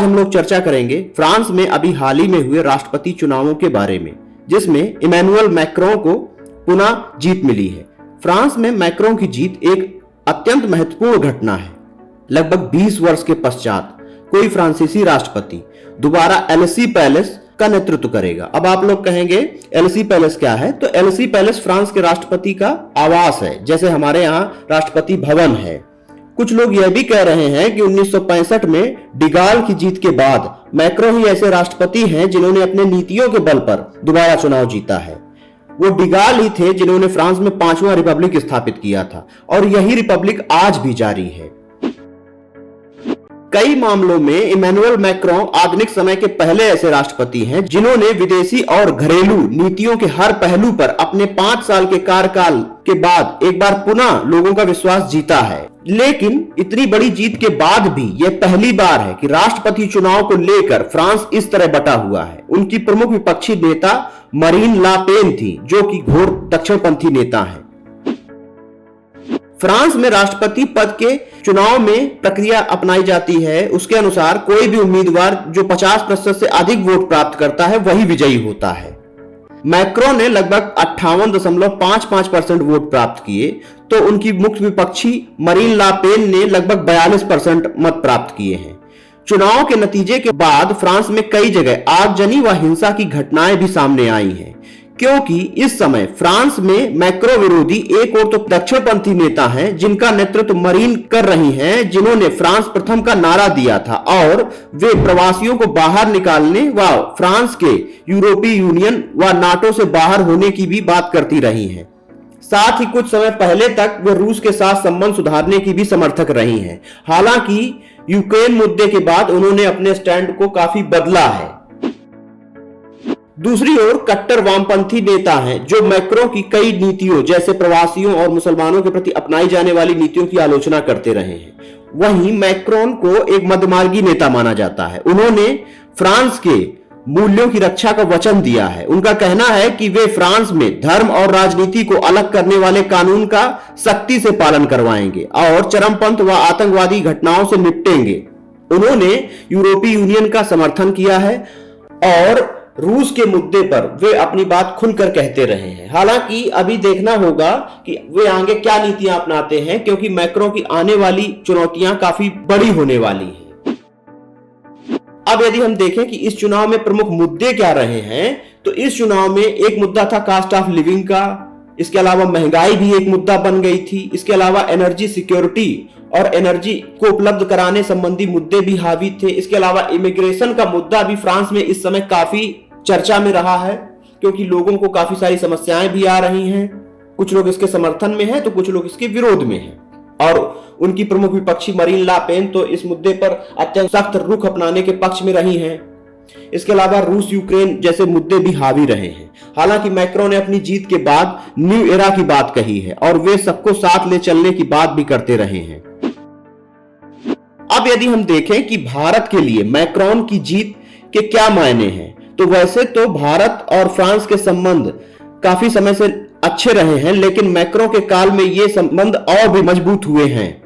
आज हम लोग चर्चा करेंगे फ्रांस में अभी हाल ही में हुए राष्ट्रपति चुनावों के बारे में, जिसमें इमैनुअल मैक्रों को पुनः जीत मिली है। फ्रांस में मैक्रों की जीत एक अत्यंत महत्वपूर्ण घटना है। लगभग 20 वर्ष के पश्चात कोई फ्रांसीसी राष्ट्रपति दोबारा एलिसी पैलेस का नेतृत्व करेगा। अब आप लोग कहेंगे एलिसी पैलेस क्या है? तो एलिसी पैलेस फ्रांस के राष्ट्रपति का आवास है, जैसे हमारे यहाँ राष्ट्रपति भवन है। कुछ लोग यह भी कह रहे हैं कि 1965 में डिगाल की जीत के बाद मैक्रों ही ऐसे राष्ट्रपति हैं जिन्होंने अपने नीतियों के बल पर दोबारा चुनाव जीता है। वो डिगाल ही थे जिन्होंने फ्रांस में 5वां रिपब्लिक स्थापित किया था और यही रिपब्लिक आज भी जारी है। कई मामलों में इमैनुअल मैक्रों आधुनिक समय के पहले ऐसे राष्ट्रपति हैं जिन्होंने विदेशी और घरेलू नीतियों के हर पहलू पर अपने 5 साल के कार्यकाल के बाद एक बार पुनः लोगों का विश्वास जीता है। लेकिन इतनी बड़ी जीत के बाद भी यह पहली बार है कि राष्ट्रपति चुनाव को लेकर फ्रांस इस तरह बटा हुआ है। उनकी प्रमुख विपक्षी नेता मरीन ला पेन थी, जो कि घोर दक्षिणपंथी नेता है। फ्रांस में राष्ट्रपति पद के चुनाव में प्रक्रिया अपनाई जाती है। उसके अनुसार कोई भी उम्मीदवार जो 50% से अधिक वोट प्राप्त करता है वही विजयी होता है। मैक्रों ने लगभग 58.55% वोट प्राप्त किए, तो उनकी मुख्य विपक्षी मरीन ला पेन ने लगभग 42% मत प्राप्त किए हैं। चुनाव के नतीजे के बाद फ्रांस में कई जगह आगजनी व हिंसा की घटनाएं भी सामने आई हैं, क्योंकि इस समय फ्रांस में मैक्रो विरोधी एक और तो दक्षिणपंथी नेता हैं जिनका नेतृत्व मरीन कर रही हैं, जिन्होंने फ्रांस प्रथम का नारा दिया था और वे प्रवासियों को बाहर निकालने व फ्रांस के यूरोपीय यूनियन व नाटो से बाहर होने की भी बात करती रही हैं। साथ ही कुछ समय पहले तक वे रूस के साथ संबंध सुधारने की भी समर्थक रही हैं। हालांकि यूक्रेन मुद्दे के बाद उन्होंने अपने स्टैंड को काफी बदला है। दूसरी ओर कट्टर वामपंथी नेता हैं जो मैक्रों की कई नीतियों जैसे प्रवासियों और मुसलमानों के प्रति अपनाई जाने वाली नीतियों की आलोचना करते रहे हैं। वहीं मैक्रोन को एक मध्यमार्गी नेता माना जाता है। उन्होंने फ्रांस के मूल्यों की रक्षा का वचन दिया है। उनका कहना है कि वे फ्रांस में धर्म और राजनीति को अलग करने वाले कानून का सख्ती से पालन करवाएंगे और चरमपंथ व आतंकवादी घटनाओं से निपटेंगे। उन्होंने यूरोपीय यूनियन का समर्थन किया है और रूस के मुद्दे पर वे अपनी बात खुलकर कहते रहे हैं। हालांकि अभी देखना होगा कि वे आगे क्या नीतियां अपनाते हैं, क्योंकि मैक्रों की आने वाली चुनौतियां काफी बड़ी होने वाली हैं। अब यदि हम देखें कि इस चुनाव में प्रमुख मुद्दे क्या रहे हैं, तो इस चुनाव में एक मुद्दा था कास्ट ऑफ लिविंग का। इसके अलावा महंगाई भी एक मुद्दा बन गई थी। इसके अलावा एनर्जी सिक्योरिटी और एनर्जी को उपलब्ध कराने संबंधी मुद्दे भी हावी थे। इसके अलावा इमिग्रेशन का मुद्दा भी फ्रांस में इस समय काफी चर्चा में रहा है, क्योंकि लोगों को काफी सारी समस्याएं भी आ रही हैं। कुछ लोग इसके समर्थन में हैं तो कुछ लोग इसके विरोध में हैं। और उनकी प्रमुख विपक्षी मरीन ला पेन तो इस मुद्दे पर अत्यंत सख्त रुख अपनाने के पक्ष में रही हैं। इसके अलावा रूस यूक्रेन जैसे मुद्दे भी हावी रहे हैं। हालांकि मैक्रों ने अपनी जीत के बाद न्यू एरा की बात कही है और वे सबको साथ ले चलने की बात भी करते रहे हैं। अब यदि हम देखें कि भारत के लिए मैक्रोन की जीत के क्या मायने हैं, तो वैसे तो भारत और फ्रांस के संबंध काफी समय से अच्छे रहे हैं, लेकिन मैक्रों के काल में ये संबंध और भी मजबूत हुए हैं।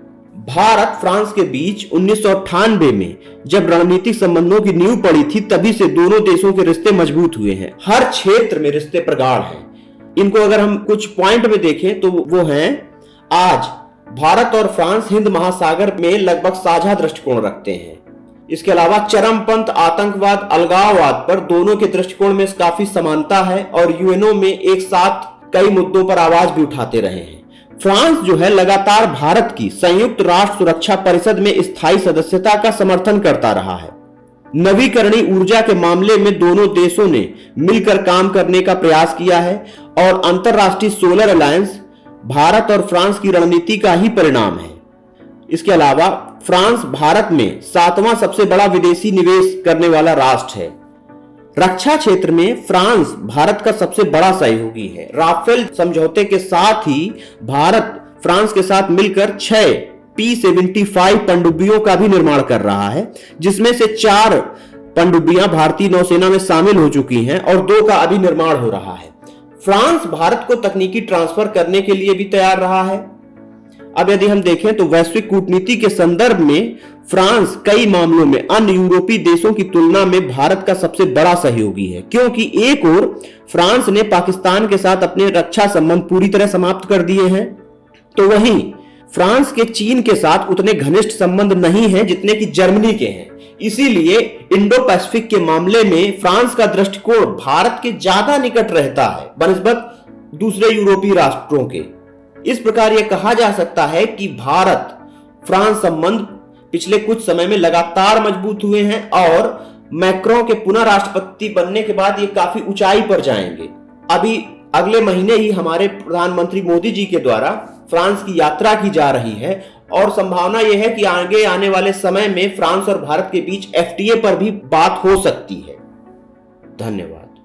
भारत फ्रांस के बीच 1998 में जब रणनीतिक संबंधों की नींव पड़ी थी, तभी से दोनों देशों के रिश्ते मजबूत हुए हैं। हर क्षेत्र में रिश्ते प्रगाढ़ हैं। इनको अगर हम कुछ पॉइंट में देखें तो वो हैं, आज भारत और फ्रांस हिंद महासागर में लगभग साझा दृष्टिकोण रखते हैं। इसके अलावा चरमपंथ, आतंकवाद, अलगाववाद पर दोनों के दृष्टिकोण में काफी समानता है और यूएनओ में एक साथ कई मुद्दों पर आवाज भी उठाते रहे हैं। फ्रांस जो है लगातार भारत की संयुक्त राष्ट्र सुरक्षा परिषद में स्थायी सदस्यता का समर्थन करता रहा है। नवीकरणीय ऊर्जा के मामले में दोनों देशों ने मिलकर काम करने का प्रयास किया है और अंतरराष्ट्रीय सोलर अलायंस भारत और फ्रांस की रणनीति का ही परिणाम है। इसके अलावा फ्रांस भारत में 7वां सबसे बड़ा विदेशी निवेश करने वाला राष्ट्र है। रक्षा क्षेत्र में फ्रांस भारत का सबसे बड़ा सहयोगी है। राफेल समझौते के साथ ही भारत फ्रांस के साथ मिलकर 6 P-75 पनडुब्बियों का भी निर्माण कर रहा है, जिसमें से 4 पनडुब्बियां भारतीय नौसेना में शामिल हो चुकी हैं और 2 का अभी निर्माण हो रहा है। फ्रांस भारत को तकनीकी ट्रांसफर करने के लिए भी तैयार रहा है। अब यदि हम देखें तो वैश्विक कूटनीति के संदर्भ में फ्रांस कई मामलों में अन्य यूरोपीय देशों की तुलना में भारत का सबसे बड़ा सहयोगी है, क्योंकि एक ओर फ्रांस ने पाकिस्तान के साथ अपने रक्षा संबंध पूरी तरह समाप्त कर दिए हैं, तो वहीं फ्रांस के चीन के साथ उतने घनिष्ठ संबंध नहीं हैं जितने कि जर्मनी के हैं। इसीलिए इंडो पैसिफिक के मामले में फ्रांस का दृष्टिकोण भारत के ज्यादा निकट रहता है बनिस्बत दूसरे यूरोपीय राष्ट्रों के। इस प्रकार यह कहा जा सकता है कि भारत फ्रांस संबंध पिछले कुछ समय में लगातार मजबूत हुए हैं और मैक्रों के पुनः राष्ट्रपति बनने के बाद ये काफी ऊंचाई पर जाएंगे। अभी अगले महीने ही हमारे प्रधानमंत्री मोदी जी के द्वारा फ्रांस की यात्रा की जा रही है और संभावना यह है कि आगे आने वाले समय में फ्रांस और भारत के बीच FTA पर भी बात हो सकती है। धन्यवाद।